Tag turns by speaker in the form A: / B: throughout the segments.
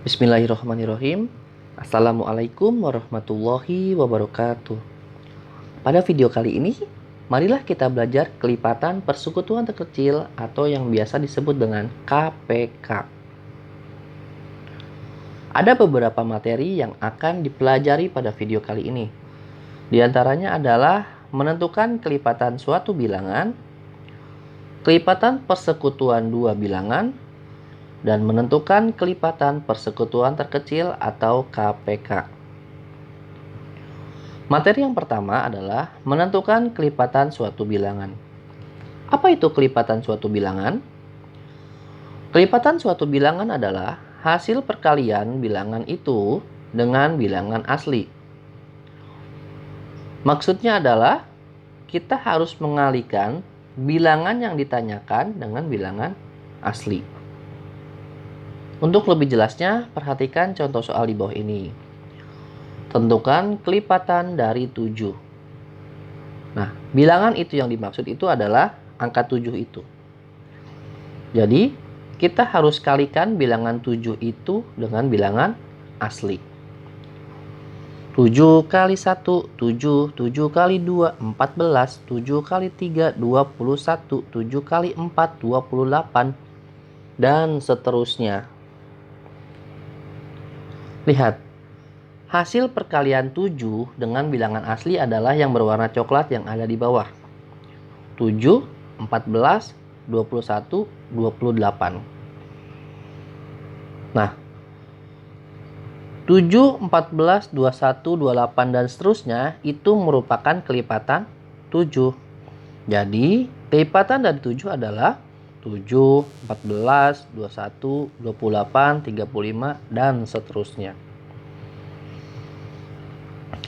A: Bismillahirrahmanirrahim. Assalamualaikum warahmatullahi wabarakatuh. Pada video kali ini, marilah kita belajar kelipatan persekutuan terkecil atau yang biasa disebut dengan KPK. Ada beberapa materi yang akan dipelajari pada video kali ini. Di antaranya adalah menentukan kelipatan suatu bilangan, kelipatan persekutuan dua bilangan, dan menentukan kelipatan persekutuan terkecil atau KPK. Materi yang pertama adalah menentukan kelipatan suatu bilangan. Apa itu kelipatan suatu bilangan? Kelipatan suatu bilangan adalah hasil perkalian bilangan itu dengan bilangan asli. Maksudnya adalah kita harus mengalihkan bilangan yang ditanyakan dengan bilangan asli. Untuk lebih jelasnya, perhatikan contoh soal di bawah ini. Tentukan kelipatan dari 7. Nah, bilangan itu yang dimaksud itu adalah angka 7 itu. Jadi, kita harus kalikan bilangan 7 itu dengan bilangan asli. 7 kali 1, 7. 7 kali 2, 14. 7 kali 3, 21. 7 kali 4, 28. Dan seterusnya. Lihat, hasil perkalian 7 dengan bilangan asli adalah yang berwarna coklat yang ada di bawah. 7, 14, 21, 28. Nah, 7, 14, 21, 28, dan seterusnya itu merupakan kelipatan 7. Jadi, kelipatan dari 7 adalah 7, 14, 21, 28, 35, dan seterusnya.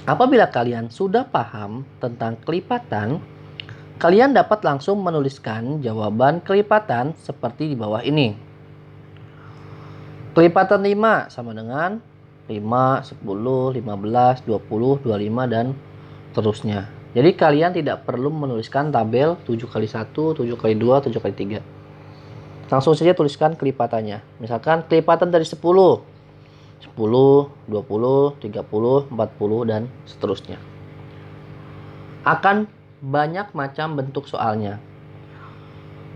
A: Apabila kalian sudah paham tentang kelipatan, kalian dapat langsung menuliskan jawaban kelipatan seperti di bawah ini. Kelipatan 5 sama dengan 5, 10, 15, 20, 25, dan seterusnya. Jadi kalian tidak perlu menuliskan tabel 7 kali 1, 7 kali 2, 7 kali 3. Langsung saja tuliskan kelipatannya. Misalkan kelipatan dari 10, 20, 30, 40, dan seterusnya. Akan banyak macam bentuk soalnya.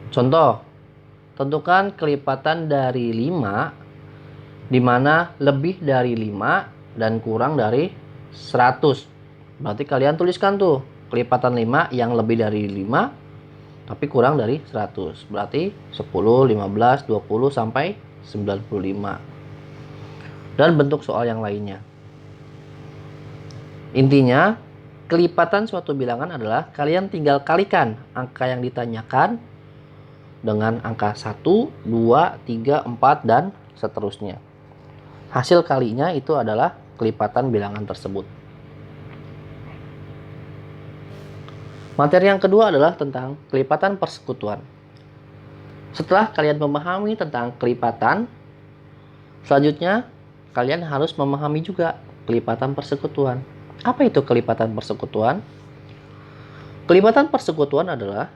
A: Contoh, tentukan kelipatan dari 5, di mana lebih dari 5 dan kurang dari 100. Berarti kalian tuliskan tuh, kelipatan 5 yang lebih dari 5, tapi kurang dari 100. Berarti 10, 15, 20, sampai 95. Dan bentuk soal yang lainnya. Intinya, kelipatan suatu bilangan adalah kalian tinggal kalikan angka yang ditanyakan dengan angka 1, 2, 3, 4, dan seterusnya. Hasil kalinya itu adalah kelipatan bilangan tersebut. Materi yang kedua adalah tentang kelipatan persekutuan. Setelah kalian memahami tentang kelipatan, selanjutnya kalian harus memahami juga kelipatan persekutuan. Apa itu kelipatan persekutuan? Kelipatan persekutuan adalah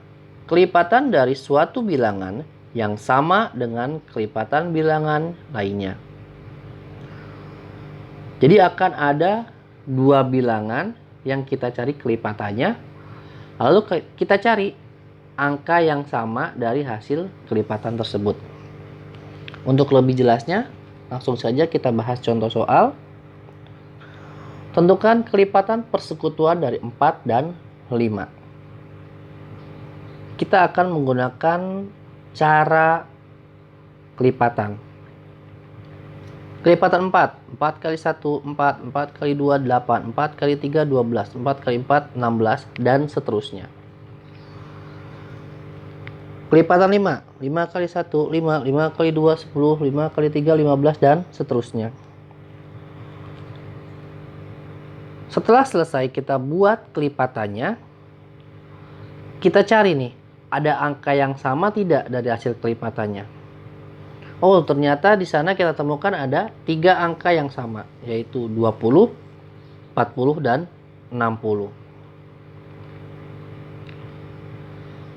A: kelipatan dari suatu bilangan yang sama dengan kelipatan bilangan lainnya. Jadi akan ada dua bilangan yang kita cari kelipatannya. Lalu kita cari angka yang sama dari hasil kelipatan tersebut. Untuk lebih jelasnya, langsung saja kita bahas contoh soal. Tentukan kelipatan persekutuan dari 4 dan 5. Kita akan menggunakan cara kelipatan. Kelipatan 4. 4 kali 1, 4. 4 kali 2, 8. 4 kali 3, 12. 4 kali 4, 16. Dan seterusnya. Kelipatan 5. 5 kali 1, 5. 5 kali 2, 10. 5 kali 3, 15. Dan seterusnya. Setelah selesai kita buat kelipatannya, kita cari nih, ada angka yang sama tidak dari hasil kelipatannya. Oh, ternyata di sana kita temukan ada 3 angka yang sama, yaitu 20, 40, dan 60.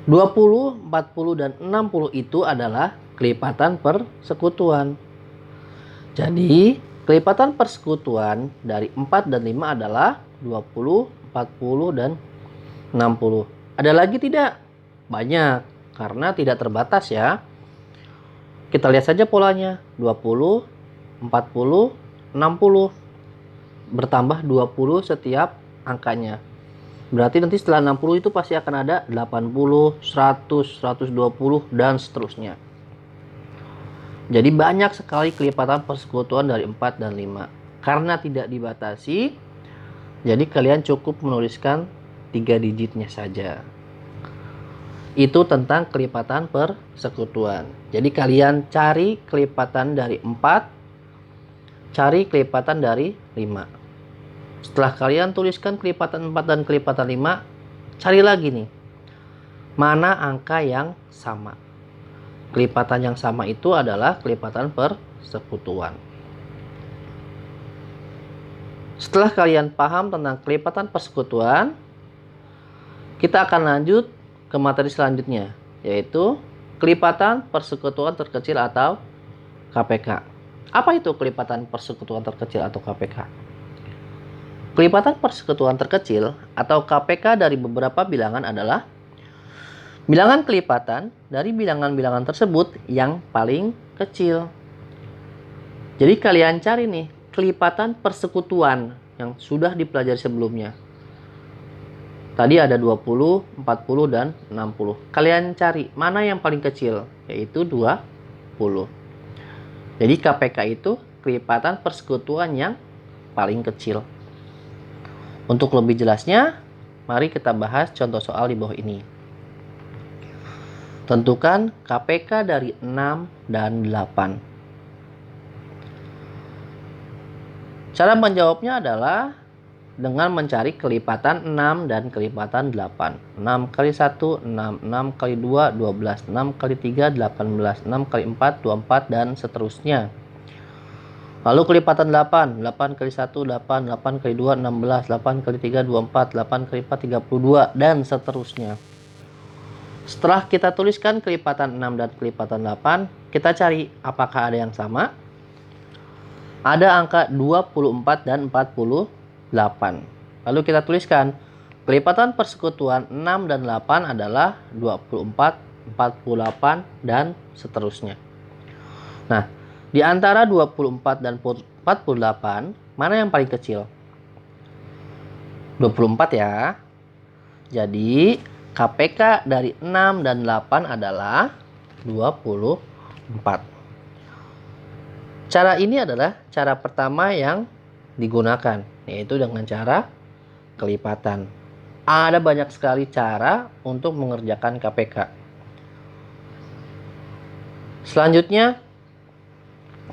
A: 20, 40, dan 60 itu adalah kelipatan persekutuan. Jadi, kelipatan persekutuan dari 4 dan 5 adalah 20, 40, dan 60. Ada lagi tidak? Banyak, karena tidak terbatas ya. Kita lihat saja polanya. 20, 40, 60. Bertambah 20 setiap angkanya. Berarti nanti setelah 60 itu pasti akan ada 80, 100, 120, dan seterusnya. Jadi banyak sekali kelipatan persekutuan dari 4 dan 5. Karena tidak dibatasi, jadi kalian cukup menuliskan 3 digitnya saja. Itu tentang kelipatan persekutuan. Jadi kalian cari kelipatan dari 4, cari kelipatan dari 5. Setelah kalian tuliskan kelipatan 4 dan kelipatan 5, cari lagi nih, mana angka yang sama. Kelipatan yang sama itu adalah kelipatan persekutuan. Setelah kalian paham tentang kelipatan persekutuan, kita akan lanjut ke materi selanjutnya, yaitu kelipatan persekutuan terkecil atau KPK. Apa itu kelipatan persekutuan terkecil atau KPK? Kelipatan persekutuan terkecil atau KPK dari beberapa bilangan adalah bilangan kelipatan dari bilangan-bilangan tersebut yang paling kecil. Jadi kalian cari nih kelipatan persekutuan yang sudah dipelajari sebelumnya. Tadi ada 20, 40, dan 60. Kalian cari mana yang paling kecil, yaitu 20. Jadi KPK itu kelipatan persekutuan yang paling kecil. Untuk lebih jelasnya, mari kita bahas contoh soal di bawah ini. Tentukan KPK dari 6 dan 8. Cara menjawabnya adalah dengan mencari kelipatan 6 dan kelipatan 8. 6 kali 1, 6. 6 kali 2, 12. 6 kali 3, 18. 6 kali 4, 24, dan seterusnya. Lalu kelipatan 8. 8 kali 1, 8. 8 kali 2, 16. 8 kali 3, 24. 8 kali 4, 32, dan seterusnya. Setelah kita tuliskan kelipatan 6 dan kelipatan 8, kita cari apakah ada yang sama. Ada angka 24 dan 48. Lalu kita tuliskan kelipatan persekutuan 6 dan 8 adalah 24, 48, dan seterusnya. Nah, di antara 24 dan 48, mana yang paling kecil? 24 ya. Jadi KPK dari 6 dan 8 adalah 24. Cara ini adalah cara pertama yang digunakan, yaitu dengan cara kelipatan. Ada banyak sekali cara untuk mengerjakan KPK. Selanjutnya,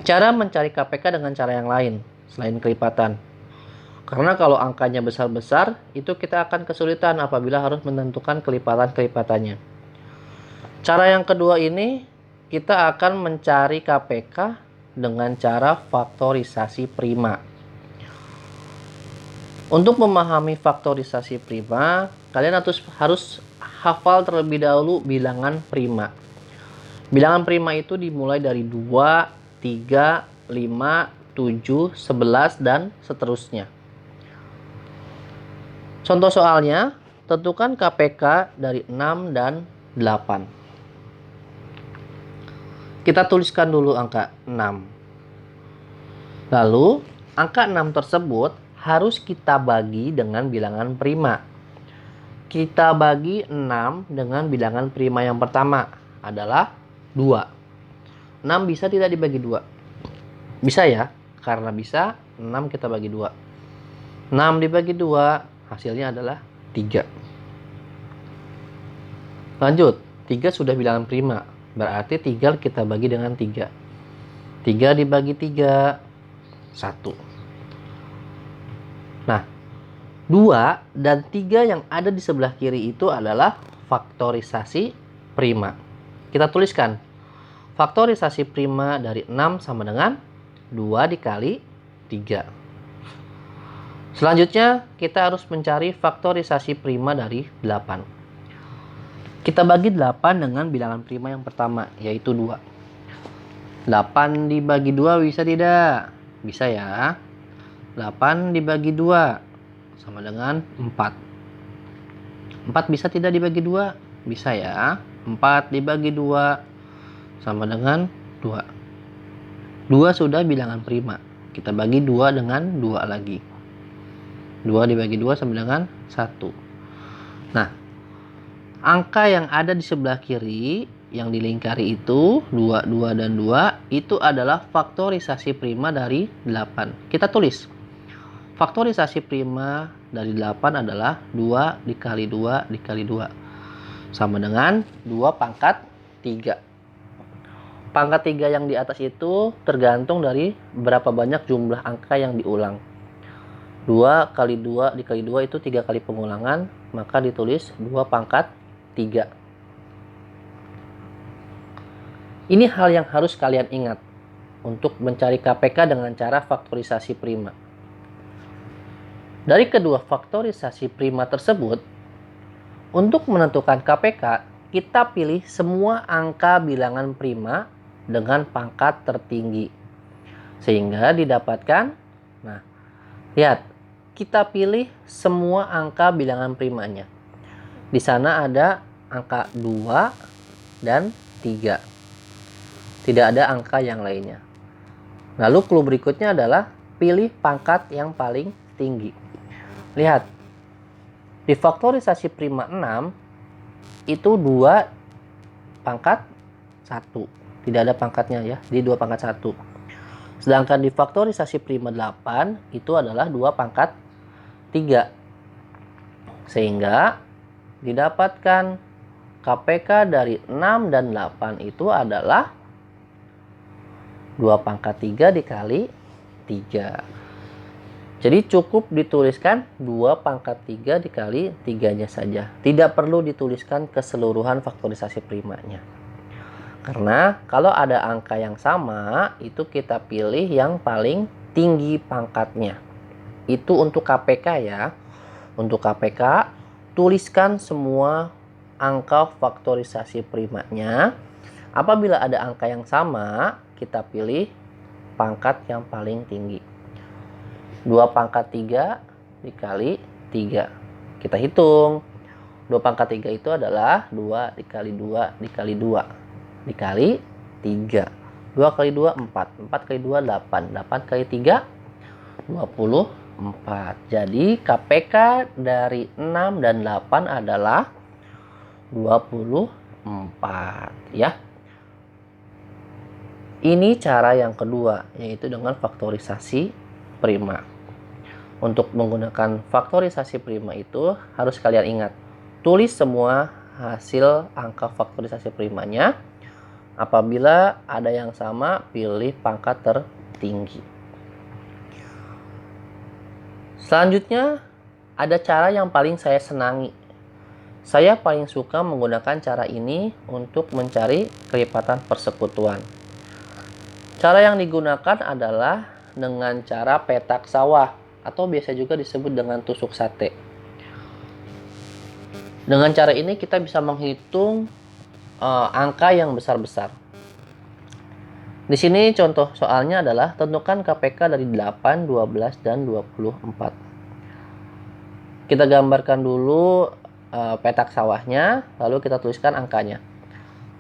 A: cara mencari KPK dengan cara yang lain selain kelipatan. Karena kalau angkanya besar-besar, itu kita akan kesulitan apabila harus menentukan kelipatan-kelipatannya. Cara yang kedua ini, kita akan mencari KPK dengan cara faktorisasi prima. Untuk memahami faktorisasi prima, kalian harus hafal terlebih dahulu bilangan prima. Bilangan prima itu dimulai dari 2, 3, 5, 7, 11, dan seterusnya. Contoh soalnya, tentukan KPK dari 6 dan 8. Kita tuliskan dulu angka 6. Lalu, angka 6 tersebut harus kita bagi dengan bilangan prima. Kita bagi 6 dengan bilangan prima yang pertama adalah 2. 6 bisa tidak dibagi 2? Bisa ya, karena bisa 6 kita bagi 2. 6 dibagi 2, hasilnya adalah 3. Lanjut, 3 sudah bilangan prima. Berarti 3 kita bagi dengan 3. 3 dibagi 3, 1. Nah, 2 dan 3 yang ada di sebelah kiri itu adalah faktorisasi prima. Kita tuliskan. Faktorisasi prima dari 6 sama dengan 2 dikali 3. Selanjutnya, kita harus mencari faktorisasi prima dari 8. Kita bagi 8 dengan bilangan prima yang pertama, yaitu 2. 8 dibagi 2 bisa tidak? Bisa ya. 8 dibagi 2 sama dengan 4. 4 bisa tidak dibagi 2? Bisa ya. 4 dibagi 2 sama dengan 2. 2 sudah bilangan prima. Kita bagi 2 dengan 2 lagi. 2 dibagi 2 sama dengan 1. Nah, angka yang ada di sebelah kiri yang dilingkari itu 2, 2, dan 2 itu adalah faktorisasi prima dari 8. Kita tulis. Faktorisasi prima dari 8 adalah 2 dikali 2 dikali 2. Sama dengan 2 pangkat 3. Pangkat 3 yang di atas itu tergantung dari berapa banyak jumlah angka yang diulang. 2 kali 2 dikali 2 itu 3 kali pengulangan, maka ditulis 2 pangkat 3. Ini hal yang harus kalian ingat untuk mencari KPK dengan cara faktorisasi prima. Dari kedua faktorisasi prima tersebut, untuk menentukan KPK, kita pilih semua angka bilangan prima dengan pangkat tertinggi. Sehingga didapatkan, nah, lihat, kita pilih semua angka bilangan primanya. Di sana ada angka 2 dan 3. Tidak ada angka yang lainnya. Lalu clue berikutnya adalah pilih pangkat yang paling tinggi. Lihat, di faktorisasi prima 6 itu 2 pangkat 1. Tidak ada pangkatnya ya, di 2 pangkat 1. Sedangkan di faktorisasi prima 8 itu adalah 2 pangkat 3. Sehingga didapatkan KPK dari 6 dan 8 itu adalah 2 pangkat 3 dikali 3. Jadi cukup dituliskan 2 pangkat 3 dikali 3-nya saja. Tidak perlu dituliskan keseluruhan faktorisasi primanya. Karena kalau ada angka yang sama, itu kita pilih yang paling tinggi pangkatnya. Itu untuk KPK ya. Untuk KPK, tuliskan semua angka faktorisasi primanya. Apabila ada angka yang sama, kita pilih pangkat yang paling tinggi. 2 pangkat 3 dikali 3. Kita hitung. 2 pangkat 3 itu adalah 2 dikali 2 dikali 2 dikali 3. 2 kali 2, 4. 4 kali 2, 8. 8 kali 3, 24. Jadi KPK dari 6 dan 8 adalah 24 ya. Ini cara yang kedua, yaitu dengan faktorisasi prima. Untuk menggunakan faktorisasi prima itu harus kalian ingat, tulis semua hasil angka faktorisasi primanya. Apabila ada yang sama, pilih pangkat tertinggi. Selanjutnya, ada cara yang paling saya senangi. Saya paling suka menggunakan cara ini untuk mencari kelipatan persekutuan. Cara yang digunakan adalah dengan cara petak sawah atau biasa juga disebut dengan tusuk sate. Dengan cara ini kita bisa menghitung angka yang besar-besar. Di sini contoh soalnya adalah tentukan KPK dari 8, 12, dan 24. Kita gambarkan dulu petak sawahnya, lalu kita tuliskan angkanya.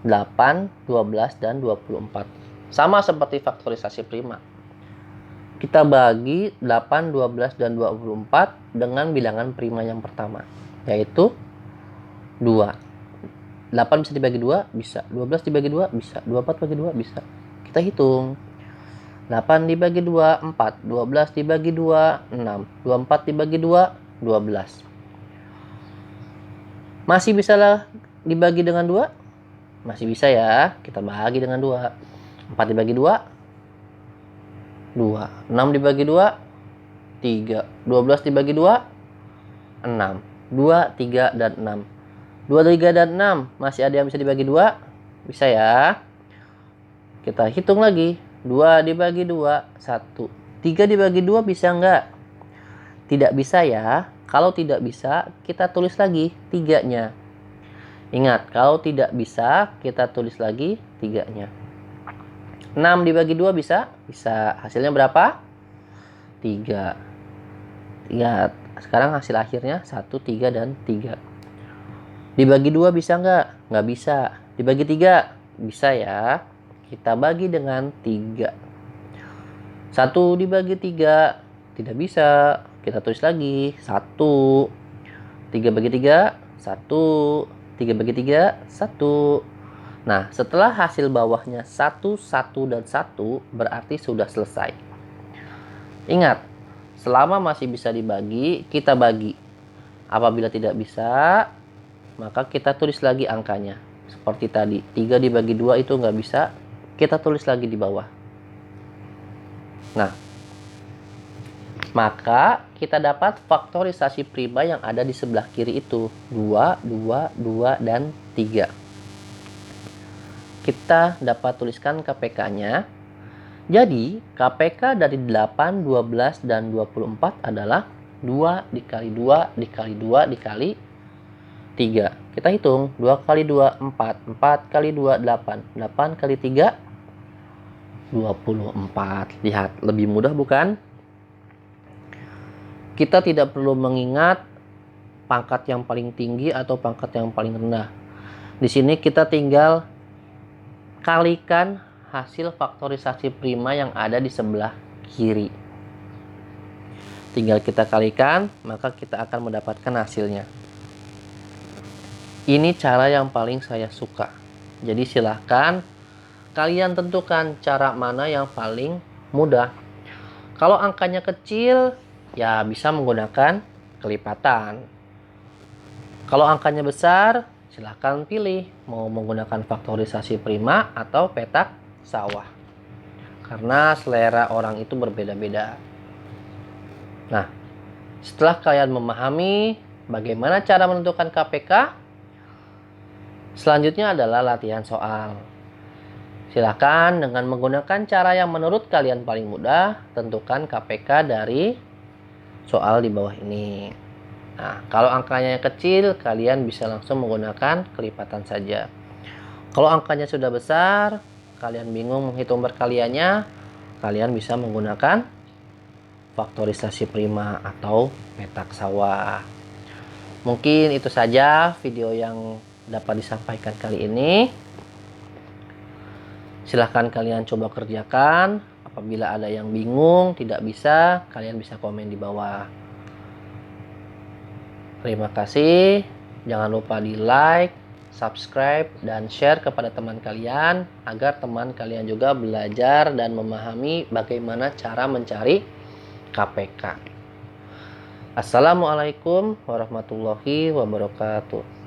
A: 8, 12, dan 24. Sama seperti faktorisasi prima. Kita bagi 8, 12, dan 24 dengan bilangan prima yang pertama, yaitu 2. 8 bisa dibagi 2? Bisa. 12 dibagi 2? Bisa. 24 bagi 2? Bisa. Kita hitung. 8 dibagi 2, 4. 12 dibagi 2, 6. 24 dibagi 2, 12. Masih bisa lah dibagi dengan 2? Masih bisa ya. Kita bagi dengan 2. 4 dibagi 2, 2. 6 dibagi 2, 3. 12 dibagi 2, 6. 2, 3, dan 6. 2, 3, dan 6. Masih ada yang bisa dibagi 2? Bisa ya. Kita hitung lagi. 2 dibagi 2, 1. 3 dibagi 2 bisa enggak? Tidak bisa ya. Kalau tidak bisa, kita tulis lagi 3-nya. Ingat, kalau tidak bisa, kita tulis lagi 3-nya. 6 dibagi 2 bisa? Bisa. Hasilnya berapa? 3. 3. Sekarang hasil akhirnya 1, 3, dan 3. Dibagi 2 bisa nggak? Nggak bisa. Dibagi 3? Bisa ya. Kita bagi dengan 3. 1 dibagi 3 tidak bisa. Kita tulis lagi. 1. 3 bagi 3, 1. 3 bagi 3, 1. Nah, setelah hasil bawahnya 1, 1, dan 1, berarti sudah selesai. Ingat, selama masih bisa dibagi, kita bagi. Apabila tidak bisa, maka kita tulis lagi angkanya. Seperti tadi, 3 dibagi 2 itu nggak bisa, kita tulis lagi di bawah. Nah, maka kita dapat faktorisasi prima yang ada di sebelah kiri itu. 2, 2, 2, dan 3. Kita dapat tuliskan KPK-nya. Jadi, KPK dari 8, 12, dan 24 adalah 2 dikali 2 dikali 2 dikali 3. Kita hitung. 2 kali 2, 4. 4 kali 2, 8. 8 kali 3, 24. Lihat, lebih mudah bukan? Kita tidak perlu mengingat pangkat yang paling tinggi atau pangkat yang paling rendah. Di sini kita tinggal kalikan hasil faktorisasi prima yang ada di sebelah kiri. Tinggal kita kalikan, maka kita akan mendapatkan hasilnya. Ini cara yang paling saya suka. Jadi silahkan kalian tentukan cara mana yang paling mudah. Kalau angkanya kecil, ya bisa menggunakan kelipatan. Kalau angkanya besar, silahkan pilih mau menggunakan faktorisasi prima atau petak sawah. Karena selera orang itu berbeda-beda. Nah, setelah kalian memahami bagaimana cara menentukan KPK, selanjutnya adalah latihan soal. Silakan dengan menggunakan cara yang menurut kalian paling mudah, tentukan KPK dari soal di bawah ini. Nah, kalau angkanya yang kecil, kalian bisa langsung menggunakan kelipatan saja. Kalau angkanya sudah besar, kalian bingung menghitung perkaliannya, kalian bisa menggunakan faktorisasi prima atau petak sawah. Mungkin itu saja video yang dapat disampaikan kali ini. Silahkan kalian coba kerjakan. Apabila ada yang bingung, tidak bisa, kalian bisa komen di bawah. Terima kasih. Jangan lupa di like, subscribe, dan share kepada teman kalian agar teman kalian juga belajar dan memahami bagaimana cara mencari KPK. Assalamualaikum warahmatullahi wabarakatuh.